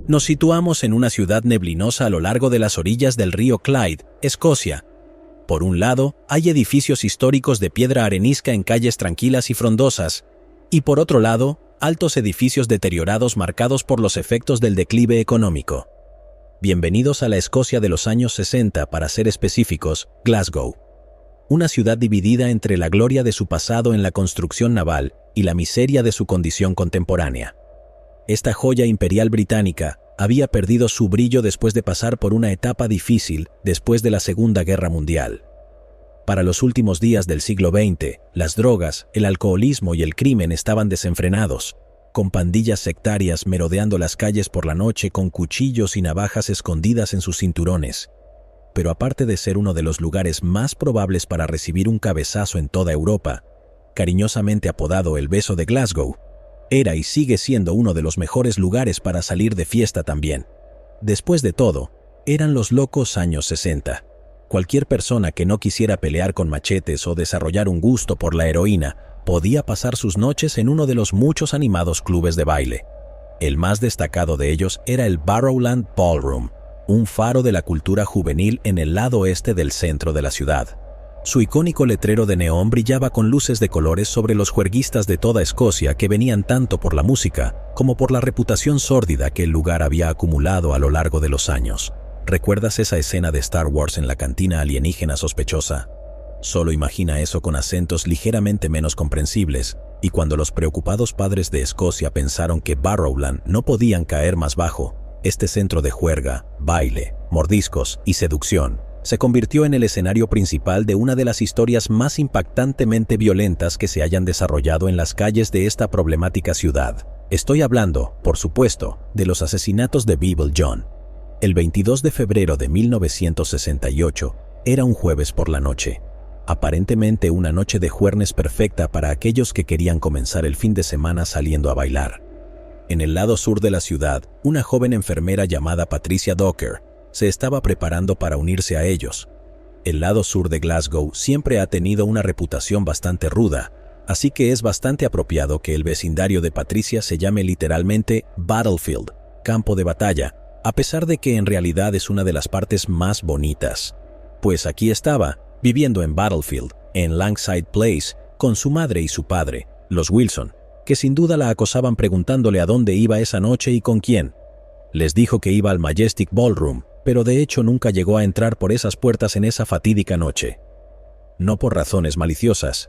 Nos situamos en una ciudad neblinosa a lo largo de las orillas del río Clyde, Escocia. Por un lado, hay edificios históricos de piedra arenisca en calles tranquilas y frondosas, y por otro lado, altos edificios deteriorados marcados por los efectos del declive económico. Bienvenidos a la Escocia de los años 60, para ser específicos, Glasgow. Una ciudad dividida entre la gloria de su pasado en la construcción naval y la miseria de su condición contemporánea. Esta joya imperial británica había perdido su brillo después de pasar por una etapa difícil después de la Segunda Guerra Mundial. Para los últimos días del siglo XX, las drogas, el alcoholismo y el crimen estaban desenfrenados, con pandillas sectarias merodeando las calles por la noche con cuchillos y navajas escondidas en sus cinturones. Pero aparte de ser uno de los lugares más probables para recibir un cabezazo en toda Europa, cariñosamente apodado el Beso de Glasgow, era y sigue siendo uno de los mejores lugares para salir de fiesta también. Después de todo, eran los locos años 60. Cualquier persona que no quisiera pelear con machetes o desarrollar un gusto por la heroína podía pasar sus noches en uno de los muchos animados clubes de baile. El más destacado de ellos era el Barrowland Ballroom, un faro de la cultura juvenil en el lado oeste del centro de la ciudad. Su icónico letrero de neón brillaba con luces de colores sobre los juerguistas de toda Escocia que venían tanto por la música como por la reputación sórdida que el lugar había acumulado a lo largo de los años. ¿Recuerdas esa escena de Star Wars en la cantina alienígena sospechosa? Solo imagina eso con acentos ligeramente menos comprensibles, y cuando los preocupados padres de Escocia pensaron que Barrowland no podían caer más bajo, este centro de juerga, baile, mordiscos y seducción se convirtió en el escenario principal de una de las historias más impactantemente violentas que se hayan desarrollado en las calles de esta problemática ciudad. Estoy hablando, por supuesto, de los asesinatos de Beeble John. El 22 de febrero de 1968 era un jueves por la noche. Aparentemente una noche de juernes perfecta para aquellos que querían comenzar el fin de semana saliendo a bailar. En el lado sur de la ciudad, una joven enfermera llamada Patricia Docker se estaba preparando para unirse a ellos. El lado sur de Glasgow siempre ha tenido una reputación bastante ruda, así que es bastante apropiado que el vecindario de Patricia se llame literalmente Battlefield, campo de batalla, a pesar de que en realidad es una de las partes más bonitas. Pues aquí estaba, viviendo en Battlefield, en Langside Place, con su madre y su padre, los Wilson, que sin duda la acosaban preguntándole a dónde iba esa noche y con quién. Les dijo que iba al Majestic Ballroom, pero de hecho nunca llegó a entrar por esas puertas en esa fatídica noche. No por razones maliciosas.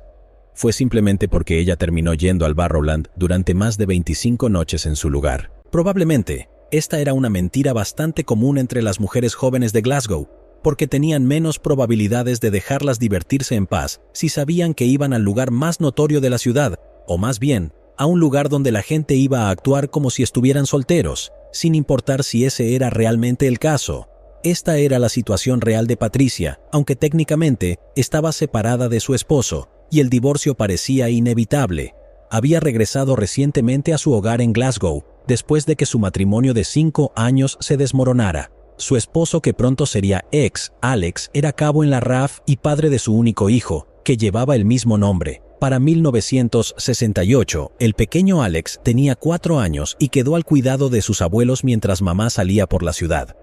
Fue simplemente porque ella terminó yendo al Barrowland durante más de 25 noches en su lugar. Probablemente, esta era una mentira bastante común entre las mujeres jóvenes de Glasgow, porque tenían menos probabilidades de dejarlas divertirse en paz si sabían que iban al lugar más notorio de la ciudad, o más bien, a un lugar donde la gente iba a actuar como si estuvieran solteros, sin importar si ese era realmente el caso. Esta era la situación real de Patricia, aunque técnicamente estaba separada de su esposo, y el divorcio parecía inevitable. Había regresado recientemente a su hogar en Glasgow, después de que su matrimonio de 5 años se desmoronara. Su esposo, que pronto sería ex, Alex, era cabo en la RAF y padre de su único hijo, que llevaba el mismo nombre. Para 1968, el pequeño Alex tenía 4 años y quedó al cuidado de sus abuelos mientras mamá salía por la ciudad.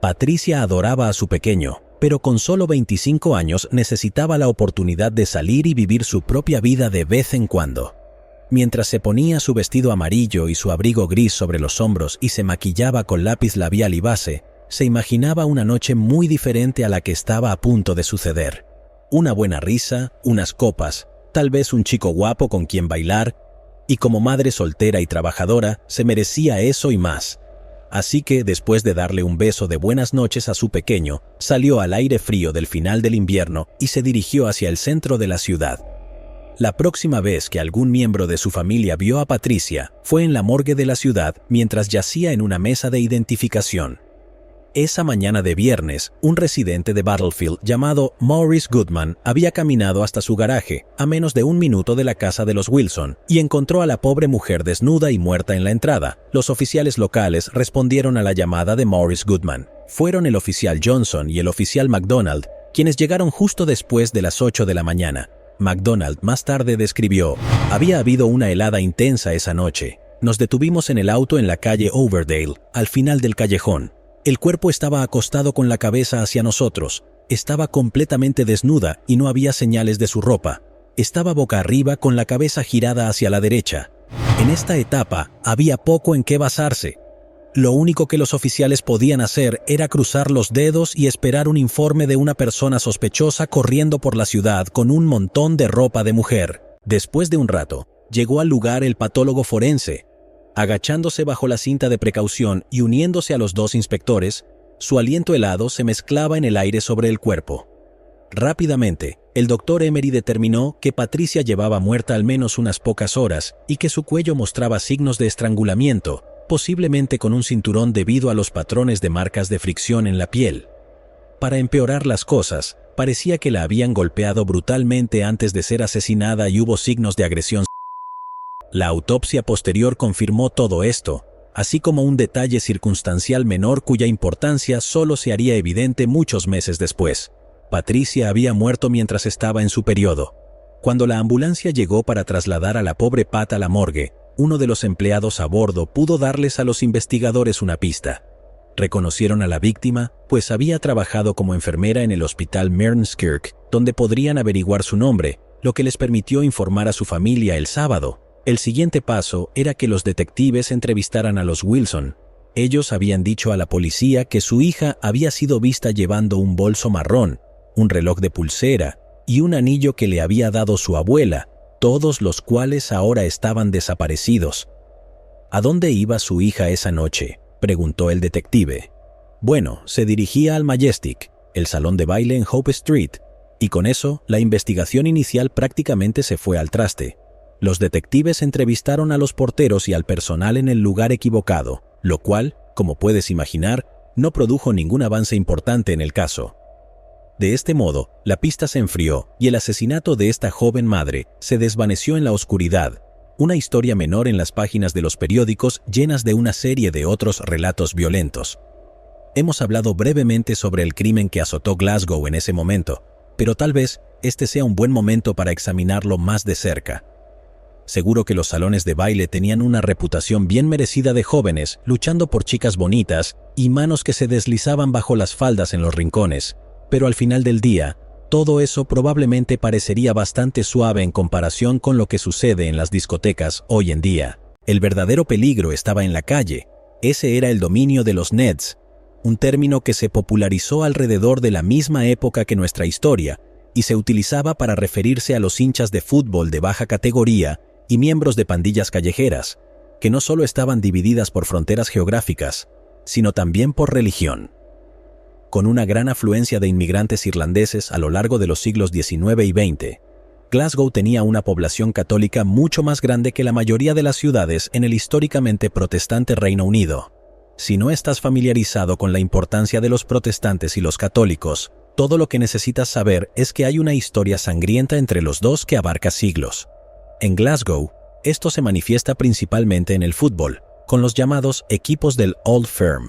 Patricia adoraba a su pequeño, pero con solo 25 años necesitaba la oportunidad de salir y vivir su propia vida de vez en cuando. Mientras se ponía su vestido amarillo y su abrigo gris sobre los hombros y se maquillaba con lápiz labial y base, se imaginaba una noche muy diferente a la que estaba a punto de suceder. Una buena risa, unas copas, tal vez un chico guapo con quien bailar, y como madre soltera y trabajadora, se merecía eso y más. Así que, después de darle un beso de buenas noches a su pequeño, salió al aire frío del final del invierno y se dirigió hacia el centro de la ciudad. La próxima vez que algún miembro de su familia vio a Patricia fue en la morgue de la ciudad mientras yacía en una mesa de identificación. Esa mañana de viernes, un residente de Battlefield llamado Maurice Goodman había caminado hasta su garaje, a menos de 1 minuto de la casa de los Wilson, y encontró a la pobre mujer desnuda y muerta en la entrada. Los oficiales locales respondieron a la llamada de Maurice Goodman. Fueron el oficial Johnson y el oficial MacDonald, quienes llegaron justo después de las 8 de la mañana. MacDonald más tarde describió: había habido una helada intensa esa noche. Nos detuvimos en el auto en la calle Overdale, al final del callejón. El cuerpo estaba acostado con la cabeza hacia nosotros. Estaba completamente desnuda y no había señales de su ropa. Estaba boca arriba con la cabeza girada hacia la derecha. En esta etapa había poco en qué basarse. Lo único que los oficiales podían hacer era cruzar los dedos y esperar un informe de una persona sospechosa corriendo por la ciudad con un montón de ropa de mujer. Después de un rato, llegó al lugar el patólogo forense. Agachándose bajo la cinta de precaución y uniéndose a los dos inspectores, su aliento helado se mezclaba en el aire sobre el cuerpo. Rápidamente, el doctor Emery determinó que Patricia llevaba muerta al menos unas pocas horas y que su cuello mostraba signos de estrangulamiento, posiblemente con un cinturón debido a los patrones de marcas de fricción en la piel. Para empeorar las cosas, parecía que la habían golpeado brutalmente antes de ser asesinada y hubo signos de agresión. La autopsia posterior confirmó todo esto, así como un detalle circunstancial menor cuya importancia solo se haría evidente muchos meses después. Patricia había muerto mientras estaba en su periodo. Cuando la ambulancia llegó para trasladar a la pobre Pat a la morgue, uno de los empleados a bordo pudo darles a los investigadores una pista. Reconocieron a la víctima, pues había trabajado como enfermera en el hospital Mearnskirk, donde podrían averiguar su nombre, lo que les permitió informar a su familia el sábado. El siguiente paso era que los detectives entrevistaran a los Wilson. Ellos habían dicho a la policía que su hija había sido vista llevando un bolso marrón, un reloj de pulsera y un anillo que le había dado su abuela, todos los cuales ahora estaban desaparecidos. ¿A dónde iba su hija esa noche?, preguntó el detective. Bueno, se dirigía al Majestic, el salón de baile en Hope Street, y con eso la investigación inicial prácticamente se fue al traste. Los detectives entrevistaron a los porteros y al personal en el lugar equivocado, lo cual, como puedes imaginar, no produjo ningún avance importante en el caso. De este modo, la pista se enfrió y el asesinato de esta joven madre se desvaneció en la oscuridad, una historia menor en las páginas de los periódicos llenas de una serie de otros relatos violentos. Hemos hablado brevemente sobre el crimen que azotó Glasgow en ese momento, pero tal vez este sea un buen momento para examinarlo más de cerca. Seguro que los salones de baile tenían una reputación bien merecida de jóvenes luchando por chicas bonitas y manos que se deslizaban bajo las faldas en los rincones, pero al final del día, todo eso probablemente parecería bastante suave en comparación con lo que sucede en las discotecas hoy en día. El verdadero peligro estaba en la calle. Ese era el dominio de los Neds, un término que se popularizó alrededor de la misma época que nuestra historia y se utilizaba para referirse a los hinchas de fútbol de baja categoría y miembros de pandillas callejeras, que no solo estaban divididas por fronteras geográficas, sino también por religión. Con una gran afluencia de inmigrantes irlandeses a lo largo de los siglos XIX y XX, Glasgow tenía una población católica mucho más grande que la mayoría de las ciudades en el históricamente protestante Reino Unido. Si no estás familiarizado con la importancia de los protestantes y los católicos, todo lo que necesitas saber es que hay una historia sangrienta entre los dos que abarca siglos. En Glasgow, esto se manifiesta principalmente en el fútbol, con los llamados equipos del Old Firm,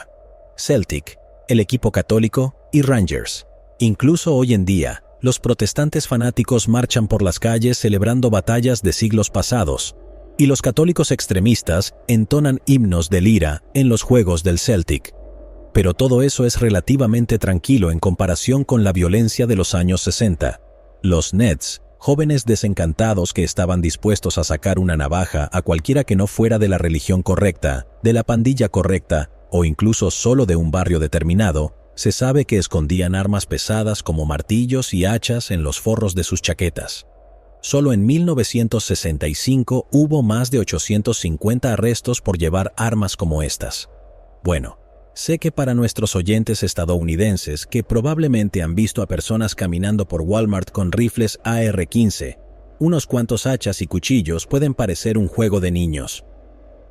Celtic, el equipo católico y Rangers. Incluso hoy en día, los protestantes fanáticos marchan por las calles celebrando batallas de siglos pasados, y los católicos extremistas entonan himnos de lira en los juegos del Celtic. Pero todo eso es relativamente tranquilo en comparación con la violencia de los años 60. Los Neds, jóvenes desencantados que estaban dispuestos a sacar una navaja a cualquiera que no fuera de la religión correcta, de la pandilla correcta, o incluso solo de un barrio determinado, se sabe que escondían armas pesadas como martillos y hachas en los forros de sus chaquetas. Solo en 1965 hubo más de 850 arrestos por llevar armas como estas. Bueno, sé que para nuestros oyentes estadounidenses que probablemente han visto a personas caminando por Walmart con rifles AR-15, unos cuantos hachas y cuchillos pueden parecer un juego de niños.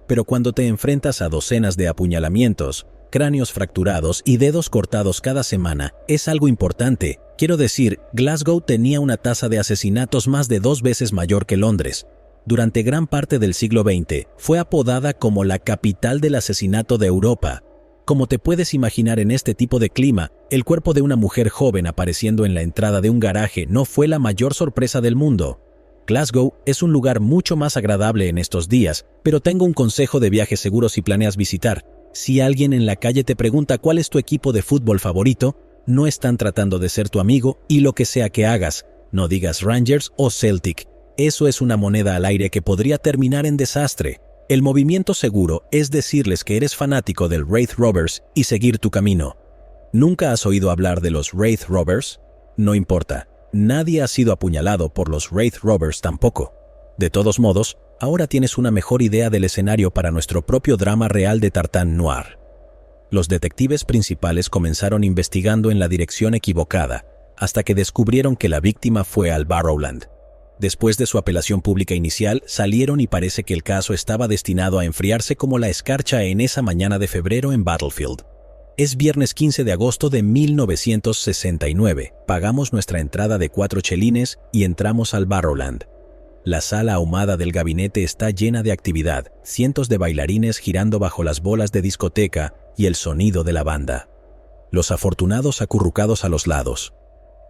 Pero cuando te enfrentas a docenas de apuñalamientos, cráneos fracturados y dedos cortados cada semana, es algo importante. Quiero decir, Glasgow tenía una tasa de asesinatos más de 2 veces mayor que Londres. Durante gran parte del siglo XX, fue apodada como la capital del asesinato de Europa. Como te puedes imaginar en este tipo de clima, el cuerpo de una mujer joven apareciendo en la entrada de un garaje no fue la mayor sorpresa del mundo. Glasgow es un lugar mucho más agradable en estos días, pero tengo un consejo de viaje seguro si planeas visitar. Si alguien en la calle te pregunta cuál es tu equipo de fútbol favorito, no están tratando de ser tu amigo y lo que sea que hagas, no digas Rangers o Celtic. Eso es una moneda al aire que podría terminar en desastre. El movimiento seguro es decirles que eres fanático del Raith Rovers y seguir tu camino. ¿Nunca has oído hablar de los Raith Rovers? No importa. Nadie ha sido apuñalado por los Raith Rovers tampoco. De todos modos, ahora tienes una mejor idea del escenario para nuestro propio drama real de Tartán Noir. Los detectives principales comenzaron investigando en la dirección equivocada, hasta que descubrieron que la víctima fue al Barrowland. Después de su apelación pública inicial, salieron y parece que el caso estaba destinado a enfriarse como la escarcha en esa mañana de febrero en Battlefield. Es viernes 15 de agosto de 1969. Pagamos nuestra entrada de 4 chelines y entramos al Barrowland. La sala ahumada del gabinete está llena de actividad, cientos de bailarines girando bajo las bolas de discoteca y el sonido de la banda. Los afortunados acurrucados a los lados.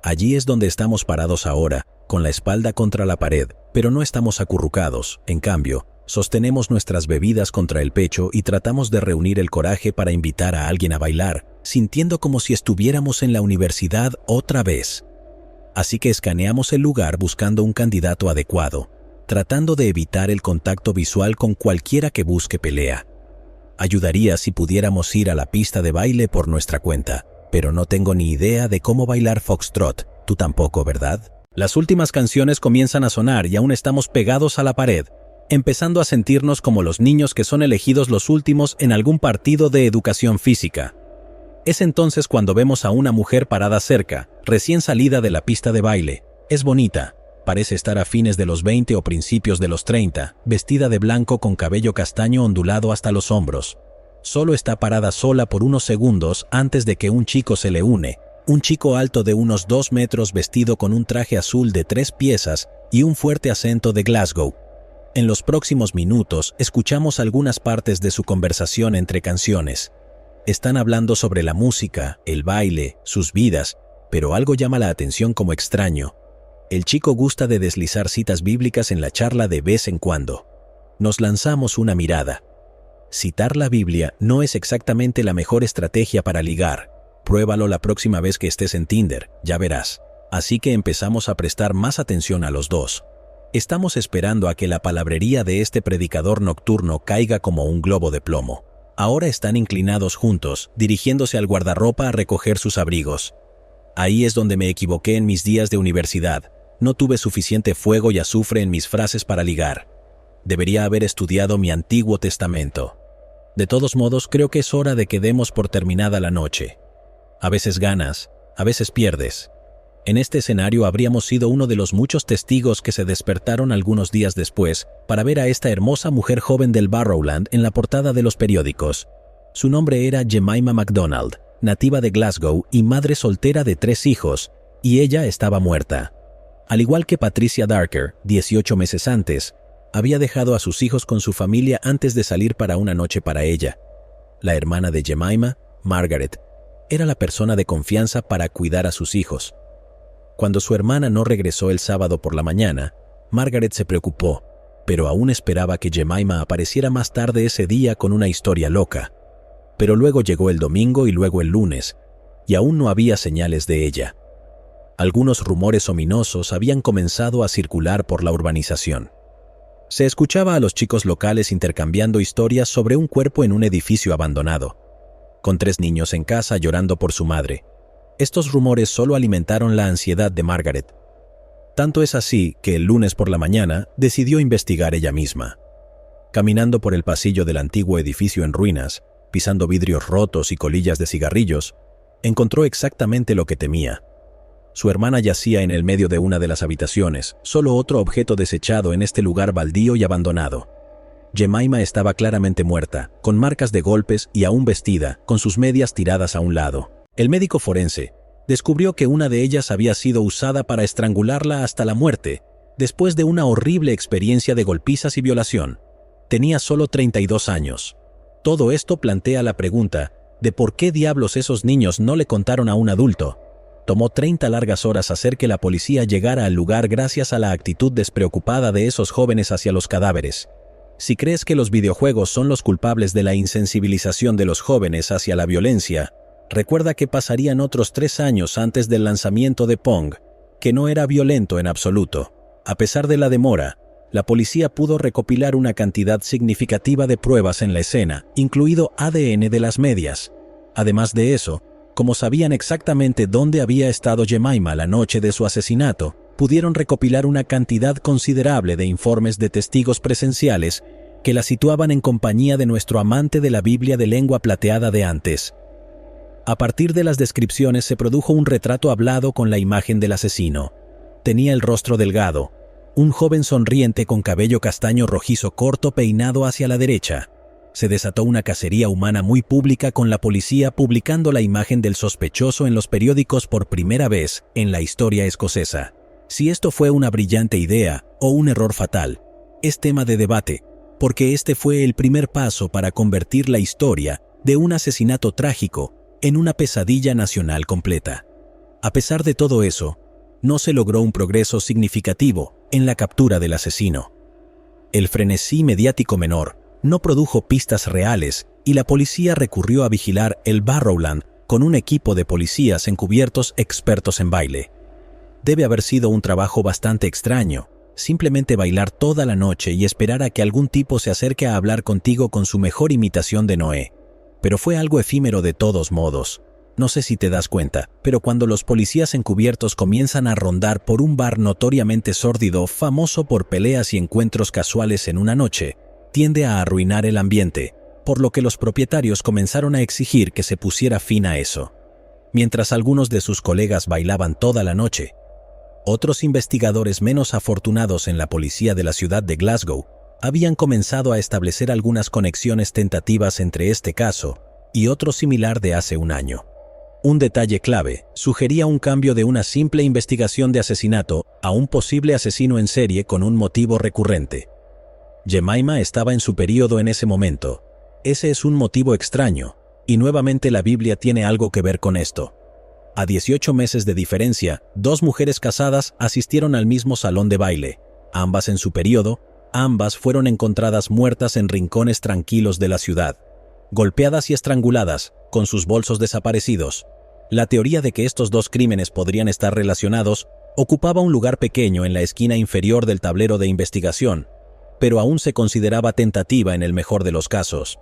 Allí es donde estamos parados ahora, con la espalda contra la pared, pero no estamos acurrucados, en cambio, sostenemos nuestras bebidas contra el pecho y tratamos de reunir el coraje para invitar a alguien a bailar, sintiendo como si estuviéramos en la universidad otra vez. Así que escaneamos el lugar buscando un candidato adecuado, tratando de evitar el contacto visual con cualquiera que busque pelea. Ayudaría si pudiéramos ir a la pista de baile por nuestra cuenta, pero no tengo ni idea de cómo bailar foxtrot. Tú tampoco, ¿verdad? Las últimas canciones comienzan a sonar y aún estamos pegados a la pared, empezando a sentirnos como los niños que son elegidos los últimos en algún partido de educación física. Es entonces cuando vemos a una mujer parada cerca, recién salida de la pista de baile. Es bonita, parece estar a fines de los 20 o principios de los 30, vestida de blanco con cabello castaño ondulado hasta los hombros. Solo está parada sola por unos segundos antes de que un chico se le une, un chico alto de unos 2 metros vestido con un traje azul de 3 piezas y un fuerte acento de Glasgow. En los próximos minutos escuchamos algunas partes de su conversación entre canciones. Están hablando sobre la música, el baile, sus vidas, pero algo llama la atención como extraño. El chico gusta de deslizar citas bíblicas en la charla de vez en cuando. Nos lanzamos una mirada. Citar la Biblia no es exactamente la mejor estrategia para ligar. Pruébalo la próxima vez que estés en Tinder, ya verás. Así que empezamos a prestar más atención a los dos. Estamos esperando a que la palabrería de este predicador nocturno caiga como un globo de plomo. Ahora están inclinados juntos, dirigiéndose al guardarropa a recoger sus abrigos. Ahí es donde me equivoqué en mis días de universidad. No tuve suficiente fuego y azufre en mis frases para ligar. Debería haber estudiado mi Antiguo Testamento. De todos modos, creo que es hora de que demos por terminada la noche. A veces ganas, a veces pierdes. En este escenario habríamos sido uno de los muchos testigos que se despertaron algunos días después para ver a esta hermosa mujer joven del Barrowland en la portada de los periódicos. Su nombre era Jemima MacDonald, nativa de Glasgow y madre soltera de 3 hijos, y ella estaba muerta. Al igual que Patricia Darker, 18 meses antes, había dejado a sus hijos con su familia antes de salir para una noche para ella. La hermana de Jemima, Margaret, era la persona de confianza para cuidar a sus hijos. Cuando su hermana no regresó el sábado por la mañana, Margaret se preocupó, pero aún esperaba que Jemima apareciera más tarde ese día con una historia loca. Pero luego llegó el domingo y luego el lunes, y aún no había señales de ella. Algunos rumores ominosos habían comenzado a circular por la urbanización. Se escuchaba a los chicos locales intercambiando historias sobre un cuerpo en un edificio abandonado, con 3 niños en casa llorando por su madre. Estos rumores solo alimentaron la ansiedad de Margaret. Tanto es así que el lunes por la mañana decidió investigar ella misma. Caminando por el pasillo del antiguo edificio en ruinas, pisando vidrios rotos y colillas de cigarrillos, encontró exactamente lo que temía. Su hermana yacía en el medio de una de las habitaciones, solo otro objeto desechado en este lugar baldío y abandonado. Jemima estaba claramente muerta, con marcas de golpes y aún vestida, con sus medias tiradas a un lado. El médico forense descubrió que una de ellas había sido usada para estrangularla hasta la muerte, después de una horrible experiencia de golpizas y violación. Tenía solo 32 años. Todo esto plantea la pregunta de por qué diablos esos niños no le contaron a un adulto. Tomó 30 largas horas hacer que la policía llegara al lugar gracias a la actitud despreocupada de esos jóvenes hacia los cadáveres. Si crees que los videojuegos son los culpables de la insensibilización de los jóvenes hacia la violencia, recuerda que pasarían otros 3 años antes del lanzamiento de Pong, que no era violento en absoluto. A pesar de la demora, la policía pudo recopilar una cantidad significativa de pruebas en la escena, incluido ADN de las medias. Además de eso, como sabían exactamente dónde había estado Jemima la noche de su asesinato, pudieron recopilar una cantidad considerable de informes de testigos presenciales que la situaban en compañía de nuestro amante de la Biblia de lengua plateada de antes. A partir de las descripciones se produjo un retrato hablado con la imagen del asesino. Tenía el rostro delgado, un joven sonriente con cabello castaño rojizo corto peinado hacia la derecha. Se desató una cacería humana muy pública con la policía publicando la imagen del sospechoso en los periódicos por primera vez en la historia escocesa. Si esto fue una brillante idea o un error fatal, es tema de debate, porque este fue el primer paso para convertir la historia de un asesinato trágico en una pesadilla nacional completa. A pesar de todo eso, no se logró un progreso significativo en la captura del asesino. El frenesí mediático menor no produjo pistas reales y la policía recurrió a vigilar el Barrowland con un equipo de policías encubiertos expertos en baile. Debe haber sido un trabajo bastante extraño, simplemente bailar toda la noche y esperar a que algún tipo se acerque a hablar contigo con su mejor imitación de Noé. Pero fue algo efímero de todos modos. No sé si te das cuenta, pero cuando los policías encubiertos comienzan a rondar por un bar notoriamente sórdido, famoso por peleas y encuentros casuales en una noche, tiende a arruinar el ambiente, por lo que los propietarios comenzaron a exigir que se pusiera fin a eso. Mientras algunos de sus colegas bailaban toda la noche, otros investigadores menos afortunados en la policía de la ciudad de Glasgow habían comenzado a establecer algunas conexiones tentativas entre este caso y otro similar de hace un año. Un detalle clave sugería un cambio de una simple investigación de asesinato a un posible asesino en serie con un motivo recurrente. Jemima estaba en su período en ese momento. Ese es un motivo extraño, y nuevamente la Biblia tiene algo que ver con esto. A 18 meses de diferencia, 2 mujeres casadas asistieron al mismo salón de baile, ambas en su período. Ambas fueron encontradas muertas en rincones tranquilos de la ciudad, golpeadas y estranguladas, con sus bolsos desaparecidos. La teoría de que estos 2 crímenes podrían estar relacionados ocupaba un lugar pequeño en la esquina inferior del tablero de investigación, pero aún se consideraba tentativa en el mejor de los casos.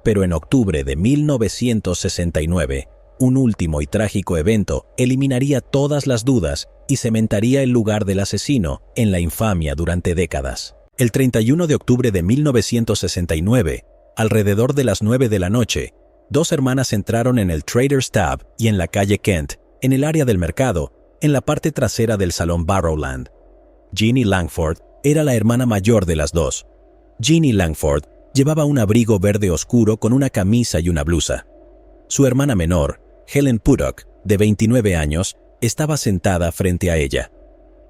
Pero en octubre de 1969, un último y trágico evento eliminaría todas las dudas y cementaría el lugar del asesino en la infamia durante décadas. El 31 de octubre de 1969, alrededor de las 9 de la noche, 2 hermanas entraron en el Trader's Tab y en la calle Kent, en el área del mercado, en la parte trasera del salón Barrowland. Jeannie Langford era la hermana mayor de las 2. Jeannie Langford llevaba un abrigo verde oscuro con una camisa y una blusa. Su hermana menor, Helen Puttock, de 29 años, estaba sentada frente a ella.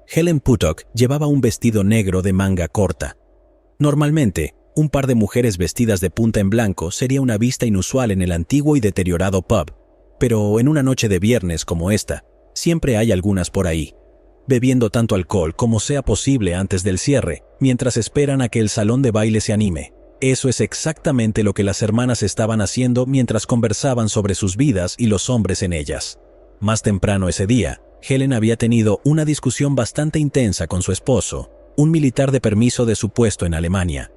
Helen Puttock llevaba un vestido negro de manga corta. Normalmente, un par de mujeres vestidas de punta en blanco sería una vista inusual en el antiguo y deteriorado pub, pero en una noche de viernes como esta, siempre hay algunas por ahí, bebiendo tanto alcohol como sea posible antes del cierre, mientras esperan a que el salón de baile se anime. Eso es exactamente lo que las hermanas estaban haciendo mientras conversaban sobre sus vidas y los hombres en ellas. Más temprano ese día, Helen había tenido una discusión bastante intensa con su esposo, un militar de permiso de su puesto en Alemania.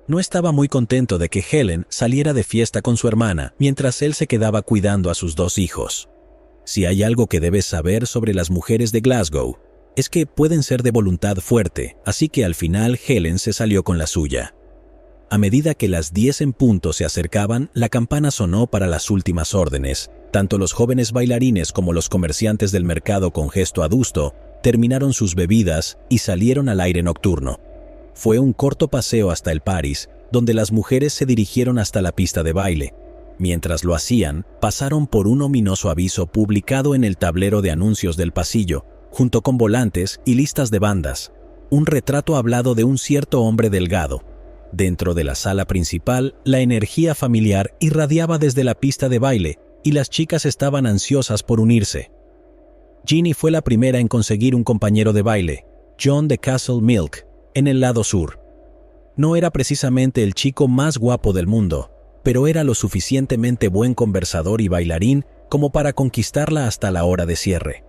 No estaba muy contento de que Helen saliera de fiesta con su hermana mientras él se quedaba cuidando a sus 2 hijos. Si hay algo que debes saber sobre las mujeres de Glasgow, es que pueden ser de voluntad fuerte, así que al final Helen se salió con la suya. A medida que las 10 en punto se acercaban, la campana sonó para las últimas órdenes. Tanto los jóvenes bailarines como los comerciantes del mercado con gesto adusto terminaron sus bebidas y salieron al aire nocturno. Fue un corto paseo hasta el Paris, donde las mujeres se dirigieron hasta la pista de baile. Mientras lo hacían, pasaron por un ominoso aviso publicado en el tablero de anuncios del pasillo, junto con volantes y listas de bandas. Un retrato hablado de un cierto hombre delgado. Dentro de la sala principal, la energía familiar irradiaba desde la pista de baile, y las chicas estaban ansiosas por unirse. Ginny fue la primera en conseguir un compañero de baile, John de Castle Milk, en el lado sur. No era precisamente el chico más guapo del mundo, pero era lo suficientemente buen conversador y bailarín como para conquistarla hasta la hora de cierre.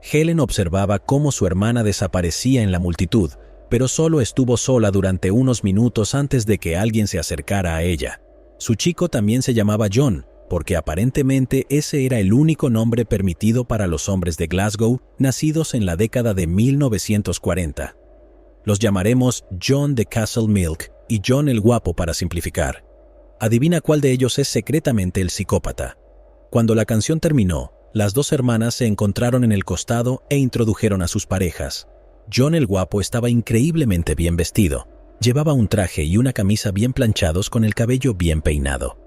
Helen observaba cómo su hermana desaparecía en la multitud, pero solo estuvo sola durante unos minutos antes de que alguien se acercara a ella. Su chico también se llamaba John, porque aparentemente ese era el único nombre permitido para los hombres de Glasgow nacidos en la década de 1940. Los llamaremos John de Castle Milk y John el Guapo para simplificar. Adivina cuál de ellos es secretamente el psicópata. Cuando la canción terminó, las dos hermanas se encontraron en el costado e introdujeron a sus parejas. John el Guapo estaba increíblemente bien vestido. Llevaba un traje y una camisa bien planchados con el cabello bien peinado.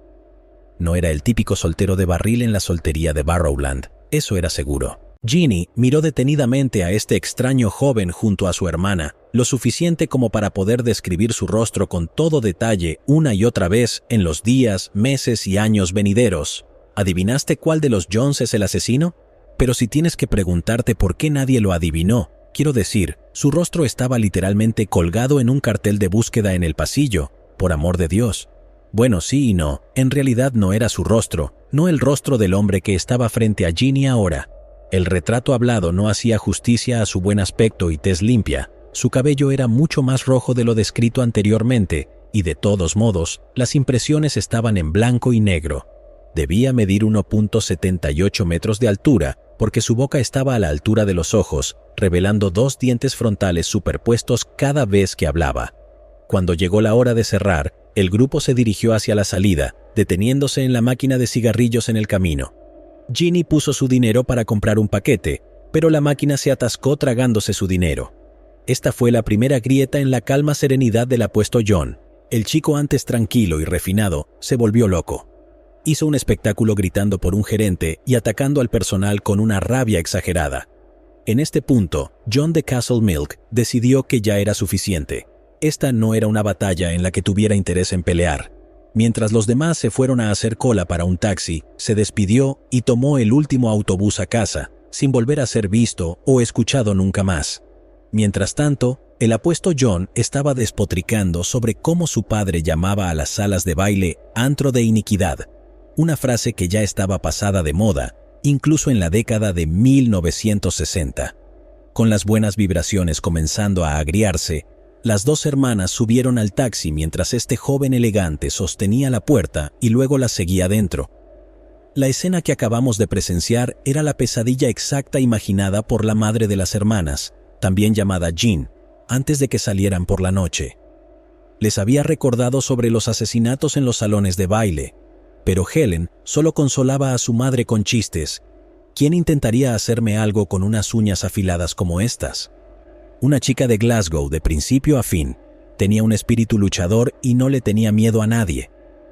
No era el típico soltero de barril en la soltería de Barrowland, eso era seguro. Ginny miró detenidamente a este extraño joven junto a su hermana, lo suficiente como para poder describir su rostro con todo detalle una y otra vez en los días, meses y años venideros. ¿Adivinaste cuál de los Johns es el asesino? Pero si tienes que preguntarte por qué nadie lo adivinó, quiero decir, su rostro estaba literalmente colgado en un cartel de búsqueda en el pasillo, por amor de Dios. Bueno, sí y no, en realidad no era su rostro, no el rostro del hombre que estaba frente a Ginny ahora. El retrato hablado no hacía justicia a su buen aspecto y tez limpia. Su cabello era mucho más rojo de lo descrito anteriormente, y de todos modos, las impresiones estaban en blanco y negro. Debía medir 1.78 metros de altura, porque su boca estaba a la altura de los ojos, revelando dos dientes frontales superpuestos cada vez que hablaba. Cuando llegó la hora de cerrar, el grupo se dirigió hacia la salida, deteniéndose en la máquina de cigarrillos en el camino. Ginny puso su dinero para comprar un paquete, pero la máquina se atascó tragándose su dinero. Esta fue la primera grieta en la calma serenidad del apuesto John. El chico antes tranquilo y refinado se volvió loco. Hizo un espectáculo gritando por un gerente y atacando al personal con una rabia exagerada. En este punto, John de Castle Milk decidió que ya era suficiente. Esta no era una batalla en la que tuviera interés en pelear. Mientras los demás se fueron a hacer cola para un taxi, se despidió y tomó el último autobús a casa, sin volver a ser visto o escuchado nunca más. Mientras tanto, el apuesto John estaba despotricando sobre cómo su padre llamaba a las salas de baile antro de iniquidad, una frase que ya estaba pasada de moda, incluso en la década de 1960. Con las buenas vibraciones comenzando a agriarse, las dos hermanas subieron al taxi mientras este joven elegante sostenía la puerta y luego la seguía dentro. La escena que acabamos de presenciar era la pesadilla exacta imaginada por la madre de las hermanas, también llamada Jean, antes de que salieran por la noche. Les había recordado sobre los asesinatos en los salones de baile, pero Helen solo consolaba a su madre con chistes. ¿Quién intentaría hacerme algo con unas uñas afiladas como estas? Una chica de Glasgow de principio a fin, tenía un espíritu luchador y no le tenía miedo a nadie.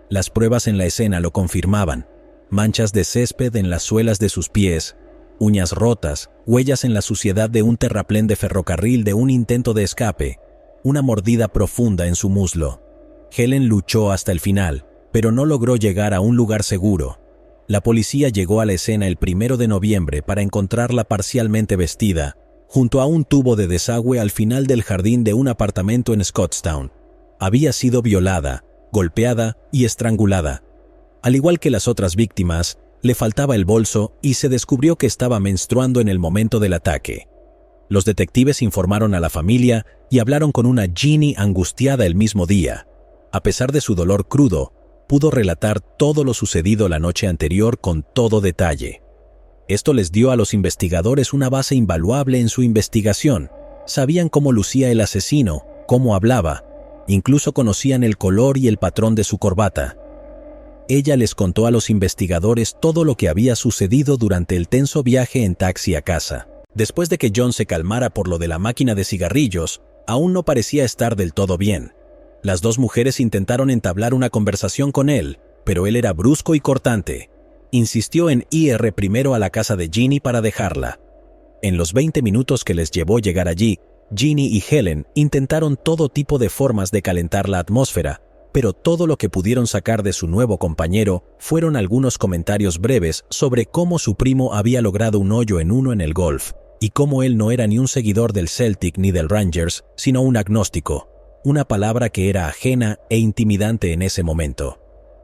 Las pruebas en la escena lo confirmaban. Manchas de césped en las suelas de sus pies, uñas rotas, huellas en la suciedad de un terraplén de ferrocarril de un intento de escape, una mordida profunda en su muslo. Helen luchó hasta el final, pero no logró llegar a un lugar seguro. La policía llegó a la escena el 1 de noviembre para encontrarla parcialmente vestida, junto a un tubo de desagüe al final del jardín de un apartamento en Scottstown. Había sido violada, golpeada y estrangulada. Al igual que las otras víctimas, le faltaba el bolso y se descubrió que estaba menstruando en el momento del ataque. Los detectives informaron a la familia y hablaron con una Ginny angustiada el mismo día. A pesar de su dolor crudo, pudo relatar todo lo sucedido la noche anterior con todo detalle. Esto les dio a los investigadores una base invaluable en su investigación. Sabían cómo lucía el asesino, cómo hablaba, incluso conocían el color y el patrón de su corbata. Ella les contó a los investigadores todo lo que había sucedido durante el tenso viaje en taxi a casa. Después de que John se calmara por lo de la máquina de cigarrillos, aún no parecía estar del todo bien. Las dos mujeres intentaron entablar una conversación con él, pero él era brusco y cortante. Insistió en ir primero a la casa de Ginny para dejarla. En los 20 minutos que les llevó llegar allí, Ginny y Helen intentaron todo tipo de formas de calentar la atmósfera, pero todo lo que pudieron sacar de su nuevo compañero fueron algunos comentarios breves sobre cómo su primo había logrado un hoyo en uno en el golf, y cómo él no era ni un seguidor del Celtic ni del Rangers, sino un agnóstico, una palabra que era ajena e intimidante en ese momento.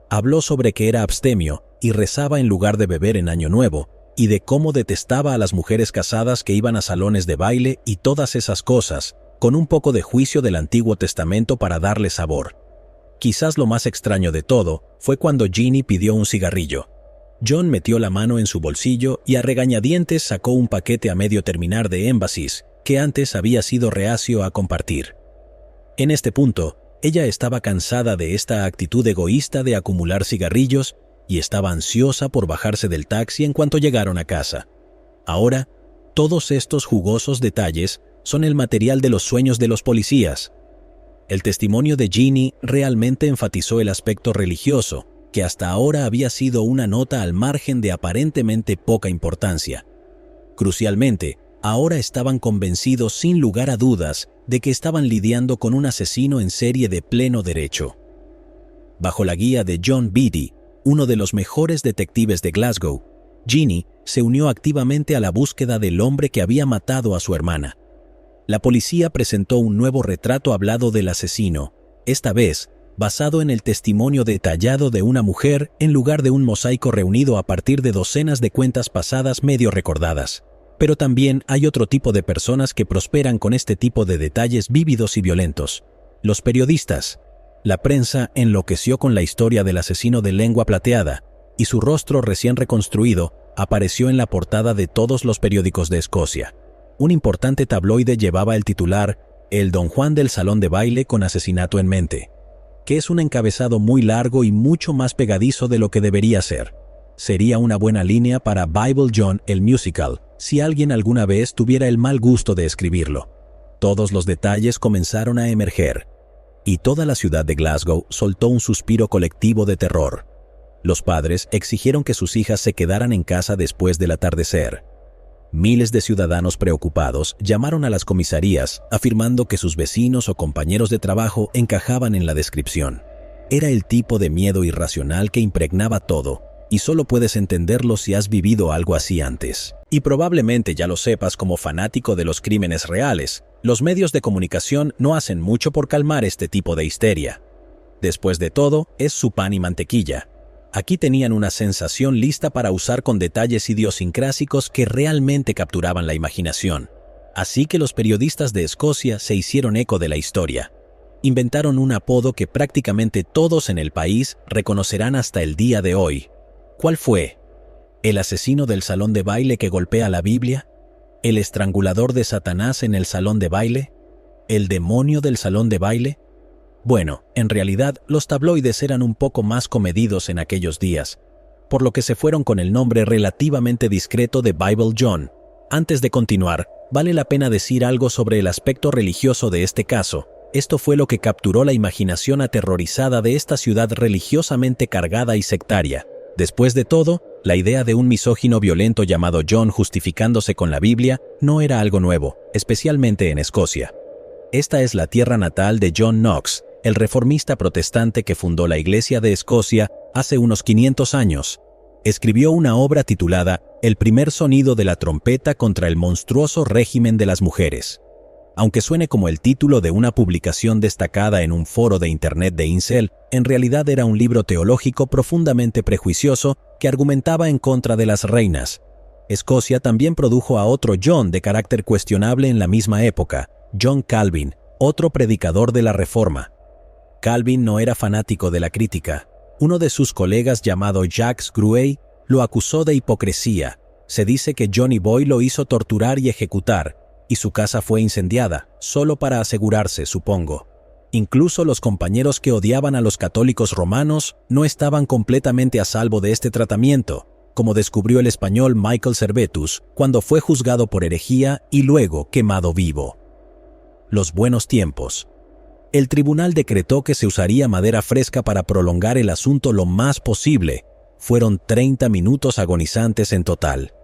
Habló sobre que era abstemio y rezaba en lugar de beber en Año Nuevo, y de cómo detestaba a las mujeres casadas que iban a salones de baile y todas esas cosas, con un poco de juicio del Antiguo Testamento para darle sabor. Quizás lo más extraño de todo fue cuando Ginny pidió un cigarrillo. John metió la mano en su bolsillo y a regañadientes sacó un paquete a medio terminar de Embassy's que antes había sido reacio a compartir. En este punto, ella estaba cansada de esta actitud egoísta de acumular cigarrillos y estaba ansiosa por bajarse del taxi en cuanto llegaron a casa. Ahora, todos estos jugosos detalles son el material de los sueños de los policías. El testimonio de Ginny realmente enfatizó el aspecto religioso, que hasta ahora había sido una nota al margen de aparentemente poca importancia. Crucialmente, ahora estaban convencidos sin lugar a dudas de que estaban lidiando con un asesino en serie de pleno derecho. Bajo la guía de John Beatty, uno de los mejores detectives de Glasgow, Ginny se unió activamente a la búsqueda del hombre que había matado a su hermana. La policía presentó un nuevo retrato hablado del asesino, esta vez basado en el testimonio detallado de una mujer en lugar de un mosaico reunido a partir de docenas de cuentas pasadas medio recordadas. Pero también hay otro tipo de personas que prosperan con este tipo de detalles vívidos y violentos: los periodistas. La prensa enloqueció con la historia del asesino de lengua plateada, y su rostro recién reconstruido apareció en la portada de todos los periódicos de Escocia. Un importante tabloide llevaba el titular «El Don Juan del salón de baile con asesinato en mente», que es un encabezado muy largo y mucho más pegadizo de lo que debería ser. Sería una buena línea para Bible John el musical, si alguien alguna vez tuviera el mal gusto de escribirlo. Todos los detalles comenzaron a emerger, y toda la ciudad de Glasgow soltó un suspiro colectivo de terror. Los padres exigieron que sus hijas se quedaran en casa después del atardecer. Miles de ciudadanos preocupados llamaron a las comisarías afirmando que sus vecinos o compañeros de trabajo encajaban en la descripción. Era el tipo de miedo irracional que impregnaba todo, y solo puedes entenderlo si has vivido algo así antes. Y probablemente ya lo sepas como fanático de los crímenes reales. Los medios de comunicación no hacen mucho por calmar este tipo de histeria. Después de todo, es su pan y mantequilla. Aquí tenían una sensación lista para usar con detalles idiosincrásicos que realmente capturaban la imaginación. Así que los periodistas de Escocia se hicieron eco de la historia. Inventaron un apodo que prácticamente todos en el país reconocerán hasta el día de hoy. ¿Cuál fue? ¿El asesino del salón de baile que golpea la Biblia? ¿El estrangulador de Satanás en el salón de baile? ¿El demonio del salón de baile? Bueno, en realidad los tabloides eran un poco más comedidos en aquellos días, por lo que se fueron con el nombre relativamente discreto de Bible John. Antes de continuar, vale la pena decir algo sobre el aspecto religioso de este caso. Esto fue lo que capturó la imaginación aterrorizada de esta ciudad religiosamente cargada y sectaria. Después de todo, la idea de un misógino violento llamado John justificándose con la Biblia no era algo nuevo, especialmente en Escocia. Esta es la tierra natal de John Knox, el reformista protestante que fundó la Iglesia de Escocia hace unos 500 años. Escribió una obra titulada El primer sonido de la trompeta contra el monstruoso régimen de las mujeres. Aunque suene como el título de una publicación destacada en un foro de internet de incel, en realidad era un libro teológico profundamente prejuicioso que argumentaba en contra de las reinas. Escocia también produjo a otro John de carácter cuestionable en la misma época, John Calvin, otro predicador de la Reforma. Calvin no era fanático de la crítica. Uno de sus colegas llamado Jacques Gruet lo acusó de hipocresía. Se dice que Johnny Boy lo hizo torturar y ejecutar, y su casa fue incendiada, solo para asegurarse, supongo. Incluso los compañeros que odiaban a los católicos romanos no estaban completamente a salvo de este tratamiento, como descubrió el español Michael Servetus cuando fue juzgado por herejía y luego quemado vivo. Los buenos tiempos. El tribunal decretó que se usaría madera fresca para prolongar el asunto lo más posible. Fueron 30 minutos agonizantes en total.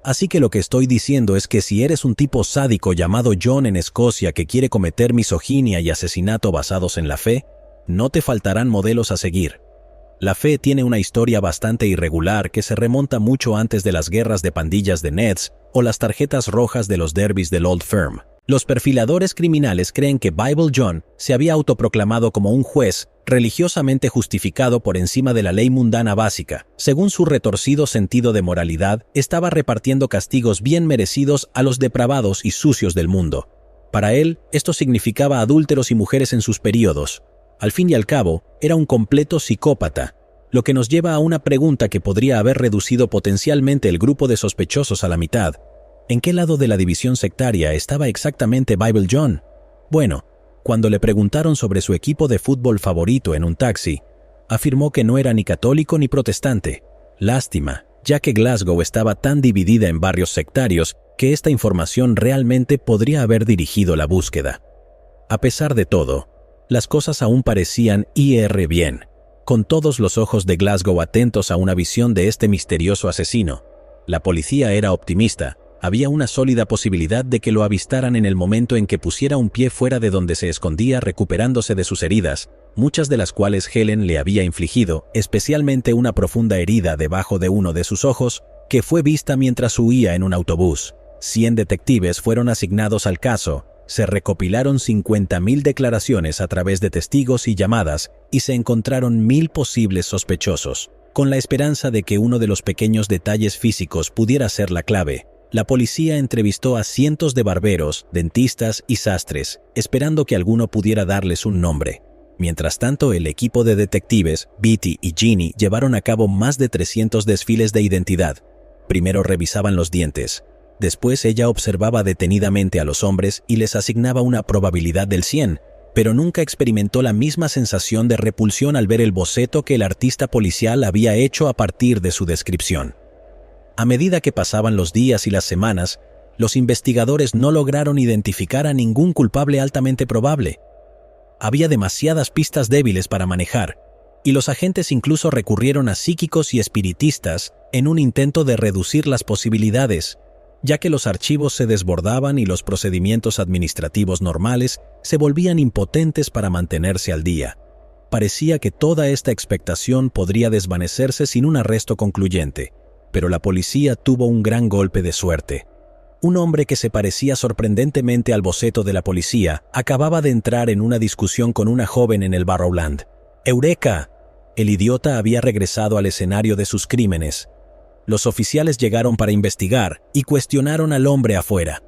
Así que lo que estoy diciendo es que si eres un tipo sádico llamado John en Escocia que quiere cometer misoginia y asesinato basados en la fe, no te faltarán modelos a seguir. La fe tiene una historia bastante irregular que se remonta mucho antes de las guerras de pandillas de Neds o las tarjetas rojas de los derbis del Old Firm. Los perfiladores criminales creen que Bible John se había autoproclamado como un juez religiosamente justificado por encima de la ley mundana básica. Según su retorcido sentido de moralidad, estaba repartiendo castigos bien merecidos a los depravados y sucios del mundo. Para él, esto significaba adúlteros y mujeres en sus períodos. Al fin y al cabo, era un completo psicópata, lo que nos lleva a una pregunta que podría haber reducido potencialmente el grupo de sospechosos a la mitad. ¿En qué lado de la división sectaria estaba exactamente Bible John? Bueno, cuando le preguntaron sobre su equipo de fútbol favorito en un taxi, afirmó que no era ni católico ni protestante. Lástima, ya que Glasgow estaba tan dividida en barrios sectarios que esta información realmente podría haber dirigido la búsqueda. A pesar de todo, las cosas aún parecían ir bien, con todos los ojos de Glasgow atentos a una visión de este misterioso asesino. La policía era optimista. Había una sólida posibilidad de que lo avistaran en el momento en que pusiera un pie fuera de donde se escondía recuperándose de sus heridas, muchas de las cuales Helen le había infligido, especialmente una profunda herida debajo de uno de sus ojos, que fue vista mientras huía en un autobús. 100 detectives fueron asignados al caso. Se recopilaron 50.000 declaraciones a través de testigos y llamadas y se encontraron 1.000 posibles sospechosos. Con la esperanza de que uno de los pequeños detalles físicos pudiera ser la clave, la policía entrevistó a cientos de barberos, dentistas y sastres, esperando que alguno pudiera darles un nombre. Mientras tanto, el equipo de detectives, Beatty y Ginny, llevaron a cabo más de 300 desfiles de identidad. Primero revisaban los dientes. Después ella observaba detenidamente a los hombres y les asignaba una probabilidad del 100, pero nunca experimentó la misma sensación de repulsión al ver el boceto que el artista policial había hecho a partir de su descripción. A medida que pasaban los días y las semanas, los investigadores no lograron identificar a ningún culpable altamente probable. Había demasiadas pistas débiles para manejar, y los agentes incluso recurrieron a psíquicos y espiritistas en un intento de reducir las posibilidades, ya que los archivos se desbordaban y los procedimientos administrativos normales se volvían impotentes para mantenerse al día. Parecía que toda esta expectación podría desvanecerse sin un arresto concluyente, pero la policía tuvo un gran golpe de suerte. Un hombre que se parecía sorprendentemente al boceto de la policía acababa de entrar en una discusión con una joven en el Barrowland. ¡Eureka! El idiota había regresado al escenario de sus crímenes. Los oficiales llegaron para investigar y cuestionaron al hombre afuera.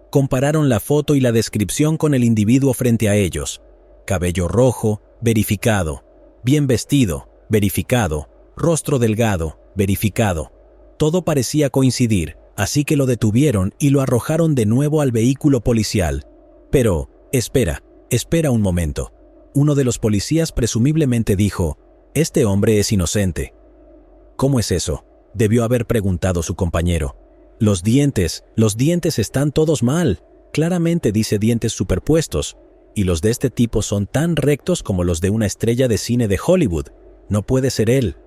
Compararon la foto y la descripción con el individuo frente a ellos. Cabello rojo, verificado. Bien vestido, verificado. Rostro delgado, verificado. Todo parecía coincidir, así que lo detuvieron y lo arrojaron de nuevo al vehículo policial. Pero, espera un momento. Uno de los policías presumiblemente dijo, «Este hombre es inocente». «¿Cómo es eso?», debió haber preguntado su compañero. Los dientes están todos mal. Claramente dice dientes superpuestos. Y los de este tipo son tan rectos como los de una estrella de cine de Hollywood. No puede ser él».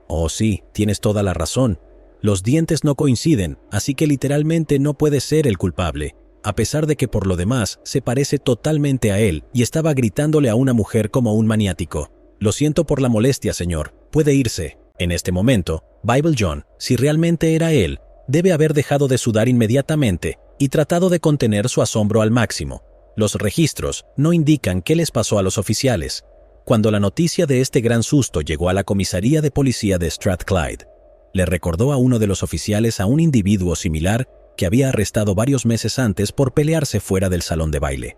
«Oh sí, tienes toda la razón. Los dientes no coinciden, así que literalmente no puede ser el culpable, a pesar de que por lo demás se parece totalmente a él y estaba gritándole a una mujer como un maniático. «Lo siento por la molestia, señor. Puede irse». En este momento, Bible John, si realmente era él, debe haber dejado de sudar inmediatamente y tratado de contener su asombro al máximo. Los registros no indican qué les pasó a los oficiales. Cuando la noticia de este gran susto llegó a la comisaría de policía de Strathclyde, le recordó a uno de los oficiales a un individuo similar que había arrestado varios meses antes por pelearse fuera del salón de baile.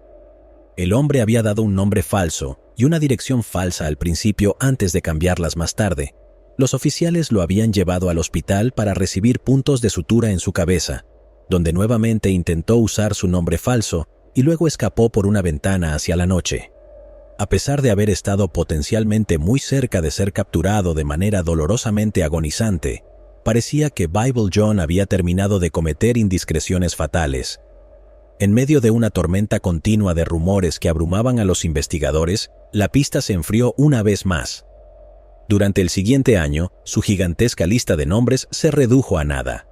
El hombre había dado un nombre falso y una dirección falsa al principio antes de cambiarlas más tarde. Los oficiales lo habían llevado al hospital para recibir puntos de sutura en su cabeza, donde nuevamente intentó usar su nombre falso y luego escapó por una ventana hacia la noche. A pesar de haber estado potencialmente muy cerca de ser capturado de manera dolorosamente agonizante, parecía que Bible John había terminado de cometer indiscreciones fatales. En medio de una tormenta continua de rumores que abrumaban a los investigadores, la pista se enfrió una vez más. Durante el siguiente año, su gigantesca lista de nombres se redujo a nada.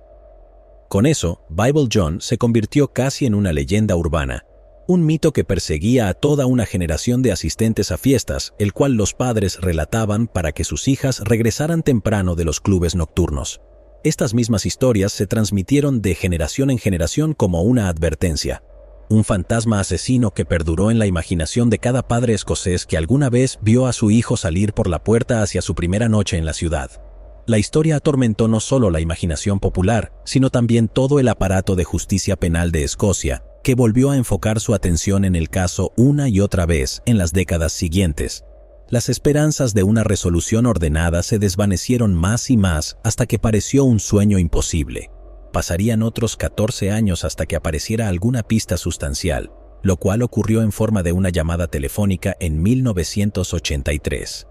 Con eso, Bible John se convirtió casi en una leyenda urbana. un mito que perseguía a toda una generación de asistentes a fiestas, el cual los padres relataban para que sus hijas regresaran temprano de los clubes nocturnos. Estas mismas historias se transmitieron de generación en generación como una advertencia. Un fantasma asesino que perduró en la imaginación de cada padre escocés que alguna vez vio a su hijo salir por la puerta hacia su primera noche en la ciudad. La historia atormentó no solo la imaginación popular, sino también todo el aparato de justicia penal de Escocia, que volvió a enfocar su atención en el caso una y otra vez en las décadas siguientes. Las esperanzas de una resolución ordenada se desvanecieron más y más hasta que pareció un sueño imposible. Pasarían otros 14 años hasta que apareciera alguna pista sustancial, lo cual ocurrió en forma de una llamada telefónica en 1983.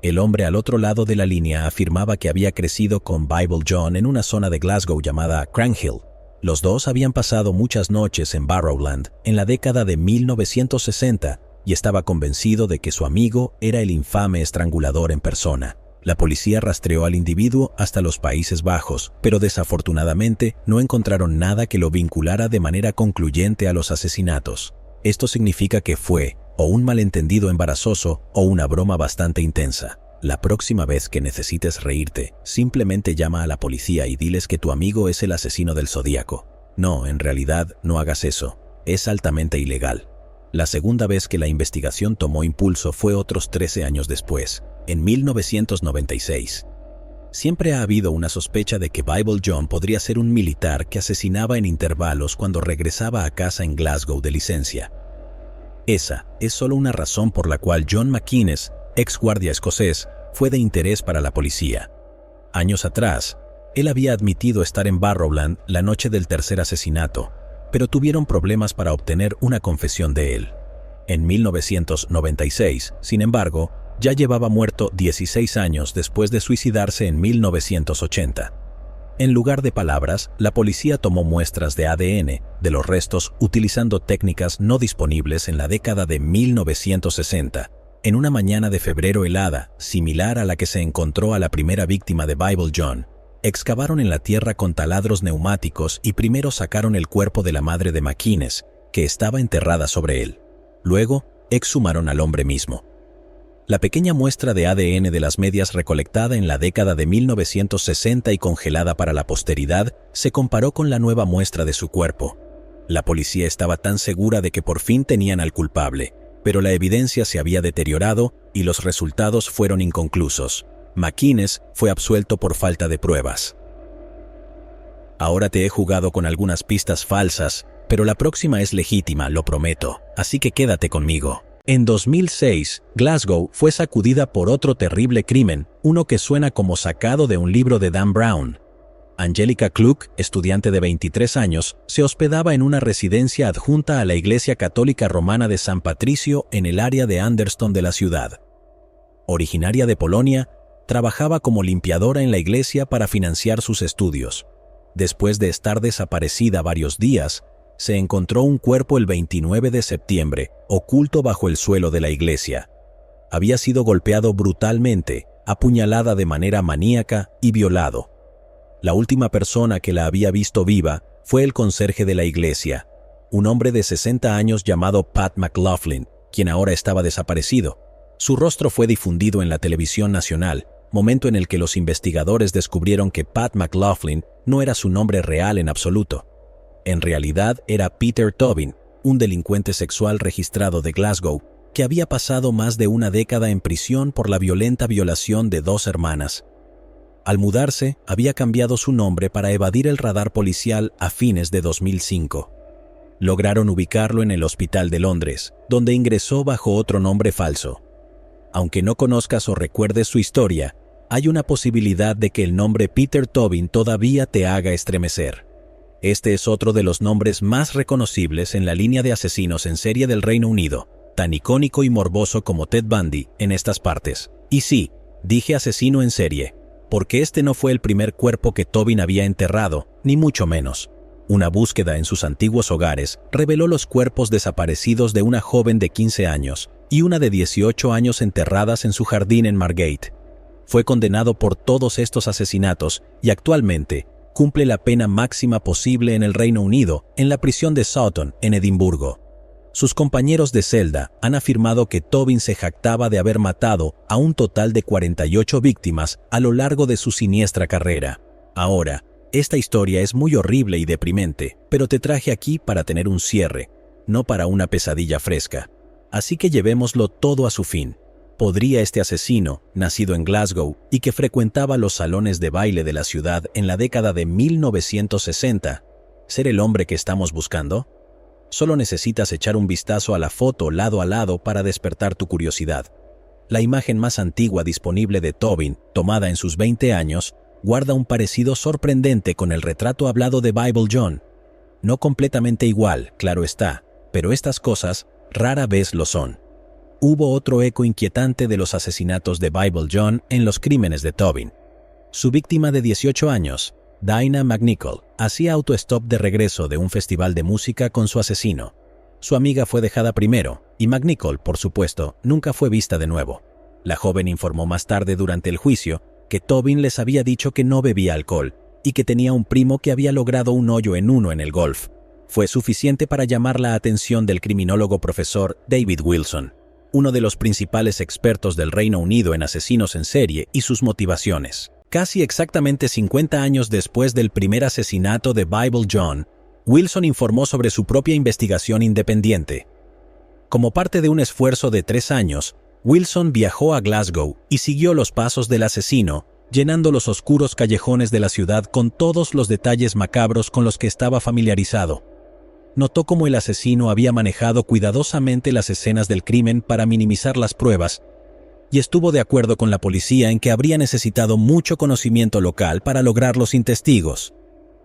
El hombre al otro lado de la línea afirmaba que había crecido con Bible John en una zona de Glasgow llamada Cranhill. Los dos habían pasado muchas noches en Barrowland en la década de 1960 y estaba convencido de que su amigo era el infame estrangulador en persona. La policía rastreó al individuo hasta los Países Bajos, pero desafortunadamente no encontraron nada que lo vinculara de manera concluyente a los asesinatos. Esto significa que fue o un malentendido embarazoso o una broma bastante intensa. La próxima vez que necesites reírte, simplemente llama a la policía y diles que tu amigo es el asesino del Zodíaco. No, en realidad, no hagas eso. Es altamente ilegal. La segunda vez que la investigación tomó impulso fue otros 13 años después, en 1996. Siempre ha habido una sospecha de que Bible John podría ser un militar que asesinaba en intervalos cuando regresaba a casa en Glasgow de licencia. Esa es solo una razón por la cual John McInnes, ex guardia escocés, fue de interés para la policía. Años atrás, él había admitido estar en Barrowland la noche del tercer asesinato, pero tuvieron problemas para obtener una confesión de él. En 1996, sin embargo, ya llevaba muerto 16 años después de suicidarse en 1980. En lugar de palabras, la policía tomó muestras de ADN de los restos utilizando técnicas no disponibles en la década de 1960. En una mañana de febrero helada, similar a la que se encontró a la primera víctima de Bible John, excavaron en la tierra con taladros neumáticos y primero sacaron el cuerpo de la madre de McInnes, que estaba enterrada sobre él. Luego, exhumaron al hombre mismo. La pequeña muestra de ADN de las medias recolectada en la década de 1960 y congelada para la posteridad se comparó con la nueva muestra de su cuerpo. La policía estaba tan segura de que por fin tenían al culpable, pero la evidencia se había deteriorado y los resultados fueron inconclusos. McInnes fue absuelto por falta de pruebas. Ahora te he jugado con algunas pistas falsas, pero la próxima es legítima, lo prometo, así que quédate conmigo. En 2006, Glasgow fue sacudida por otro terrible crimen, uno que suena como sacado de un libro de Dan Brown. Angelica Cluck, estudiante de 23 años, se hospedaba en una residencia adjunta a la Iglesia Católica Romana de San Patricio en el área de Anderston de la ciudad. Originaria de Polonia, trabajaba como limpiadora en la iglesia para financiar sus estudios. Después de estar desaparecida varios días, se encontró un cuerpo el 29 de septiembre, oculto bajo el suelo de la iglesia. Había sido golpeado brutalmente, apuñalada de manera maníaca y violado. La última persona que la había visto viva fue el conserje de la iglesia, un hombre de 60 años llamado Pat McLaughlin, quien ahora estaba desaparecido. Su rostro fue difundido en la televisión nacional, momento en el que los investigadores descubrieron que Pat McLaughlin no era su nombre real en absoluto. En realidad era Peter Tobin, un delincuente sexual registrado de Glasgow, que había pasado más de una década en prisión por la violenta violación de 2 hermanas. Al mudarse, había cambiado su nombre para evadir el radar policial a fines de 2005. Lograron ubicarlo en el Hospital de Londres, donde ingresó bajo otro nombre falso. Aunque no conozcas o recuerdes su historia, hay una posibilidad de que el nombre Peter Tobin todavía te haga estremecer. Este es otro de los nombres más reconocibles en la línea de asesinos en serie del Reino Unido, tan icónico y morboso como Ted Bundy en estas partes. Y sí, dije asesino en serie, porque este no fue el primer cuerpo que Tobin había enterrado, ni mucho menos. Una búsqueda en sus antiguos hogares reveló los cuerpos desaparecidos de una joven de 15 años y una de 18 años enterradas en su jardín en Margate. Fue condenado por todos estos asesinatos y actualmente cumple la pena máxima posible en el Reino Unido en la prisión de Sutton, en Edimburgo. Sus compañeros de celda han afirmado que Tobin se jactaba de haber matado a un total de 48 víctimas a lo largo de su siniestra carrera. Ahora, esta historia es muy horrible y deprimente, pero te traje aquí para tener un cierre, no para una pesadilla fresca. Así que llevémoslo todo a su fin. ¿Podría este asesino, nacido en Glasgow y que frecuentaba los salones de baile de la ciudad en la década de 1960, ser el hombre que estamos buscando? Solo necesitas echar un vistazo a la foto lado a lado para despertar tu curiosidad. La imagen más antigua disponible de Tobin, tomada en sus 20 años, guarda un parecido sorprendente con el retrato hablado de Bible John. No completamente igual, claro está, pero estas cosas rara vez lo son. Hubo otro eco inquietante de los asesinatos de Bible John en los crímenes de Tobin. Su víctima de 18 años, Dinah McNichol, hacía autostop de regreso de un festival de música con su asesino. Su amiga fue dejada primero, y McNichol, por supuesto, nunca fue vista de nuevo. La joven informó más tarde durante el juicio que Tobin les había dicho que no bebía alcohol y que tenía un primo que había logrado un hoyo en uno en el golf. Fue suficiente para llamar la atención del criminólogo profesor David Wilson, uno de los principales expertos del Reino Unido en asesinos en serie y sus motivaciones. Casi exactamente 50 años después del primer asesinato de Bible John, Wilson informó sobre su propia investigación independiente. Como parte de un esfuerzo de 3 años, Wilson viajó a Glasgow y siguió los pasos del asesino, llenando los oscuros callejones de la ciudad con todos los detalles macabros con los que estaba familiarizado. Notó cómo el asesino había manejado cuidadosamente las escenas del crimen para minimizar las pruebas, y estuvo de acuerdo con la policía en que habría necesitado mucho conocimiento local para lograrlo sin testigos.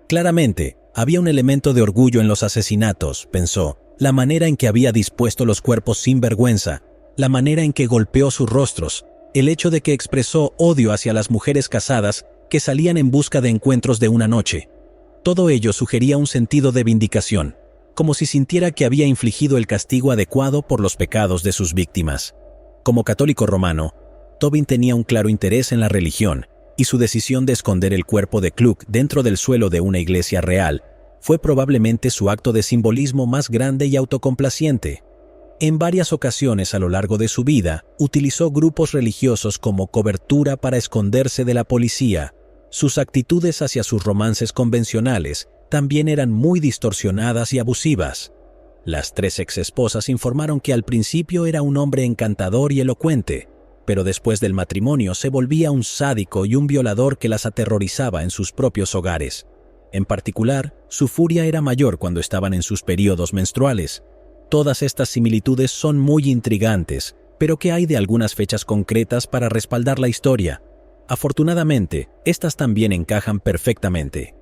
Claramente, había un elemento de orgullo en los asesinatos, pensó, la manera en que había dispuesto los cuerpos sin vergüenza, la manera en que golpeó sus rostros, el hecho de que expresó odio hacia las mujeres casadas que salían en busca de encuentros de una noche. Todo ello sugería un sentido de vindicación, como si sintiera que había infligido el castigo adecuado por los pecados de sus víctimas. Como católico romano, Tobin tenía un claro interés en la religión, y su decisión de esconder el cuerpo de Kluck dentro del suelo de una iglesia real fue probablemente su acto de simbolismo más grande y autocomplaciente. En varias ocasiones a lo largo de su vida, utilizó grupos religiosos como cobertura para esconderse de la policía. Sus actitudes hacia sus romances convencionales también eran muy distorsionadas y abusivas. Las 3 exesposas informaron que al principio era un hombre encantador y elocuente, pero después del matrimonio se volvía un sádico y un violador que las aterrorizaba en sus propios hogares. En particular, su furia era mayor cuando estaban en sus períodos menstruales. Todas estas similitudes son muy intrigantes, pero ¿qué hay de algunas fechas concretas para respaldar la historia? Afortunadamente, estas también encajan perfectamente.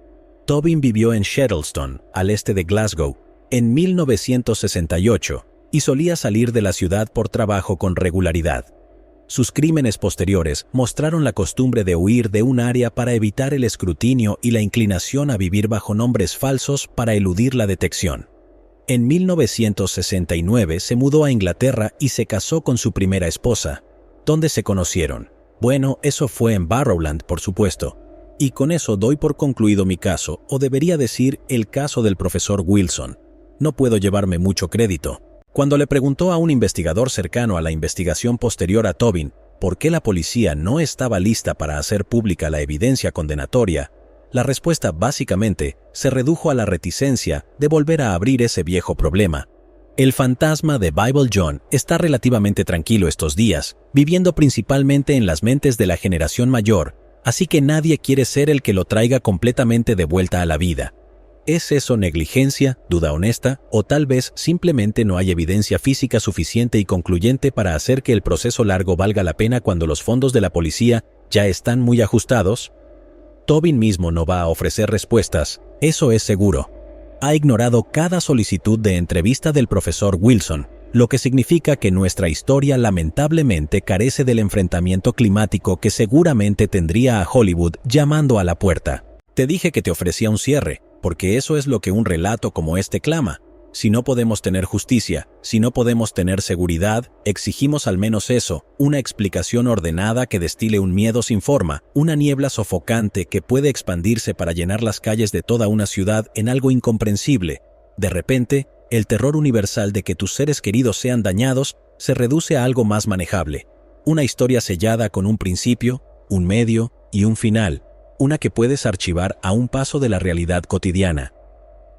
Tobin vivió en Shettleston, al este de Glasgow, en 1968, y solía salir de la ciudad por trabajo con regularidad. Sus crímenes posteriores mostraron la costumbre de huir de un área para evitar el escrutinio y la inclinación a vivir bajo nombres falsos para eludir la detección. En 1969 se mudó a Inglaterra y se casó con su primera esposa. ¿Dónde se conocieron? Bueno, eso fue en Barrowland, por supuesto. Y con eso doy por concluido mi caso, o debería decir el caso del profesor Wilson. No puedo llevarme mucho crédito. Cuando le preguntó a un investigador cercano a la investigación posterior a Tobin por qué la policía no estaba lista para hacer pública la evidencia condenatoria, la respuesta básicamente se redujo a la reticencia de volver a abrir ese viejo problema. El fantasma de Bible John está relativamente tranquilo estos días, viviendo principalmente en las mentes de la generación mayor, así que nadie quiere ser el que lo traiga completamente de vuelta a la vida. ¿Es eso negligencia, duda honesta, o tal vez simplemente no hay evidencia física suficiente y concluyente para hacer que el proceso largo valga la pena cuando los fondos de la policía ya están muy ajustados? Tobin mismo no va a ofrecer respuestas, eso es seguro. Ha ignorado cada solicitud de entrevista del profesor Wilson, lo que significa que nuestra historia lamentablemente carece del enfrentamiento climático que seguramente tendría a Hollywood llamando a la puerta. Te dije que te ofrecía un cierre, porque eso es lo que un relato como este clama. Si no podemos tener justicia, si no podemos tener seguridad, exigimos al menos eso, una explicación ordenada que destile un miedo sin forma, una niebla sofocante que puede expandirse para llenar las calles de toda una ciudad en algo incomprensible. De repente, el terror universal de que tus seres queridos sean dañados se reduce a algo más manejable. Una historia sellada con un principio, un medio y un final, una que puedes archivar a un paso de la realidad cotidiana.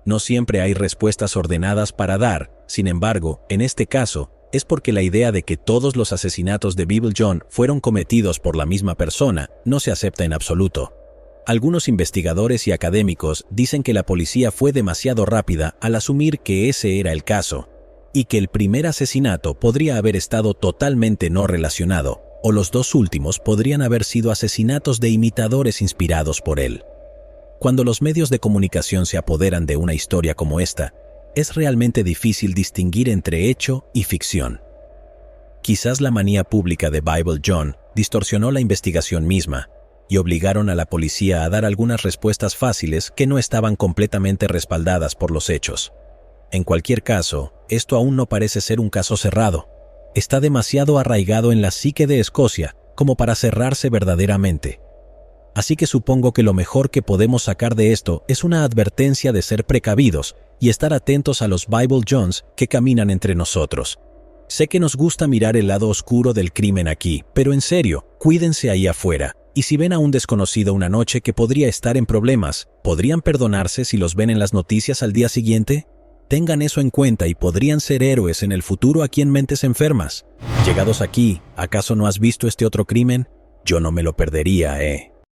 No siempre hay respuestas ordenadas para dar, sin embargo, en este caso, es porque la idea de que todos los asesinatos de Bible John fueron cometidos por la misma persona no se acepta en absoluto. Algunos investigadores y académicos dicen que la policía fue demasiado rápida al asumir que ese era el caso, y que el primer asesinato podría haber estado totalmente no relacionado, o los dos últimos podrían haber sido asesinatos de imitadores inspirados por él. Cuando los medios de comunicación se apoderan de una historia como esta, es realmente difícil distinguir entre hecho y ficción. Quizás la manía pública de Bible John distorsionó la investigación misma y obligaron a la policía a dar algunas respuestas fáciles que no estaban completamente respaldadas por los hechos. En cualquier caso, esto aún no parece ser un caso cerrado. Está demasiado arraigado en la psique de Escocia como para cerrarse verdaderamente. Así que supongo que lo mejor que podemos sacar de esto es una advertencia de ser precavidos y estar atentos a los Bible Johns que caminan entre nosotros. Sé que nos gusta mirar el lado oscuro del crimen aquí, pero en serio, cuídense ahí afuera. Y si ven a un desconocido una noche que podría estar en problemas, ¿podrían perdonarse si los ven en las noticias al día siguiente? Tengan eso en cuenta y podrían ser héroes en el futuro aquí en Mentes Enfermas. Llegados aquí, ¿acaso no has visto este otro crimen? Yo no me lo perdería,